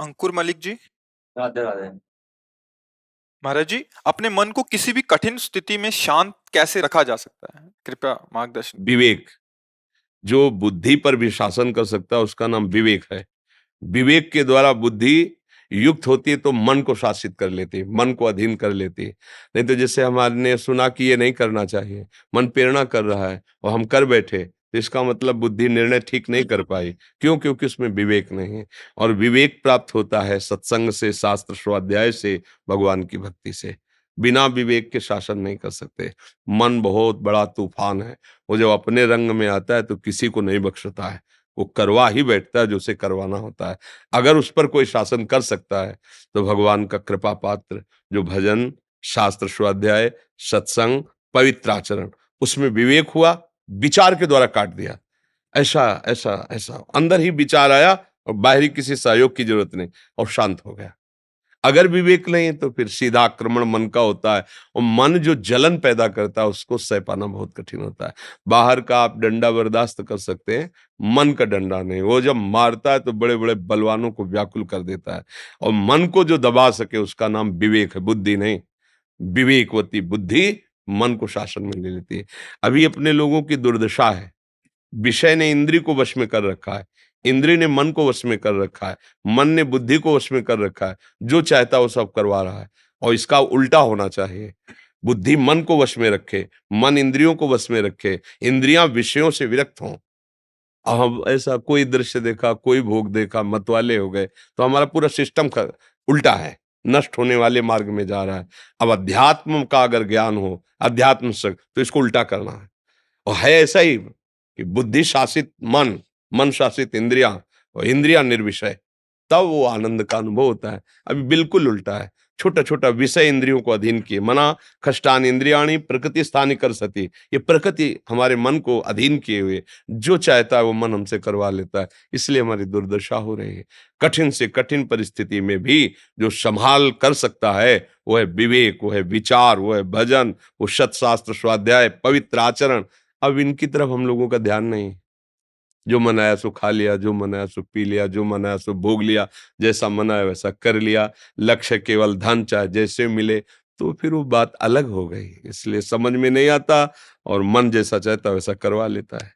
अंकुर मलिक जी। राधे राधे। महाराज जी, अपने मन को किसी भी कठिन स्थिति में शांत कैसे रखा जा सकता है? कृपया मार्गदर्शन। विवेक। जो बुद्धि पर भी शासन कर सकता है उसका नाम विवेक है। विवेक के द्वारा बुद्धि युक्त होती है तो मन को शासित कर लेती है, मन को अधीन कर लेती है। नहीं तो जैसे हमने सुना कि ये नहीं करना चाहिए, मन प्रेरणा कर रहा है और हम कर बैठे, तो इसका मतलब बुद्धि निर्णय ठीक नहीं कर पाई। क्यों? क्योंकि उसमें विवेक नहीं है। और विवेक प्राप्त होता है सत्संग से, शास्त्र स्वाध्याय से, भगवान की भक्ति से। बिना विवेक के शासन नहीं कर सकते। मन बहुत बड़ा तूफान है। वो जब अपने रंग में आता है तो किसी को नहीं बख्शता है। वो करवा ही बैठता है जो उसे करवाना होता है। अगर उस पर कोई शासन कर सकता है तो भगवान का कृपा पात्र, जो भजन, शास्त्र स्वाध्याय, सत्संग, पवित्र आचरण, उसमें विवेक हुआ, विचार के द्वारा काट दिया। ऐसा ऐसा ऐसा अंदर ही विचार आया और बाहरी किसी सहयोग की जरूरत नहीं, और शांत हो गया। अगर विवेक नहीं है तो फिर सीधा आक्रमण मन का होता है, और मन जो जलन पैदा करता है उसको सह पाना बहुत कठिन होता है। बाहर का आप डंडा बर्दाश्त कर सकते हैं, मन का डंडा नहीं। वो जब मारता है तो बड़े बड़े बलवानों को व्याकुल कर देता है। और मन को जो दबा सके उसका नाम विवेक है, बुद्धि नहीं। विवेकवती बुद्धि मन को शासन में ले लेती है। अभी अपने लोगों की दुर्दशा है, विषय ने इंद्री को वश में कर रखा है, इंद्री ने मन को वश में कर रखा है, मन ने बुद्धि को वश में कर रखा है। जो चाहता है वो सब करवा रहा है। और इसका उल्टा होना चाहिए। बुद्धि मन को वश में रखे, मन इंद्रियों को वश में रखे, इंद्रियां विषयों से विरक्त हों। अब हम ऐसा कोई दृश्य देखा, कोई भोग देखा, मतवाले हो गए, तो हमारा पूरा सिस्टम का उल्टा है, नष्ट होने वाले मार्ग में जा रहा है। अब अध्यात्म का अगर ज्ञान हो, अध्यात्म से, तो इसको उल्टा करना है। और है ऐसा ही कि बुद्धि शासित मन, मन शासित इंद्रियां, और इंद्रियां निर्विषय, तब वो आनंद का अनुभव होता है। अभी बिल्कुल उल्टा है। छोटा छोटा विषय इंद्रियों को अधीन किए, मना खष्टान इंद्रियाणी प्रकृति स्थानी कर सती। ये प्रकृति हमारे मन को अधीन किए हुए जो चाहता है वो मन हमसे करवा लेता है। इसलिए हमारी दुर्दशा हो रही है। कठिन से कठिन परिस्थिति में भी जो संभाल कर सकता है वो है विवेक, वो है विचार, वो है भजन, वो सत्शास्त्र स्वाध्याय, पवित्र आचरण। अब इनकी तरफ हम लोगों का ध्यान नहीं। जो मन आया सो खा लिया, जो मन आया सो पी लिया, जो मन आया सो भोग लिया, जैसा मन आया वैसा कर लिया। लक्ष्य केवल धन, चाहे जैसे मिले। तो फिर वो बात अलग हो गई, इसलिए समझ में नहीं आता, और मन जैसा चाहता वैसा करवा लेता है।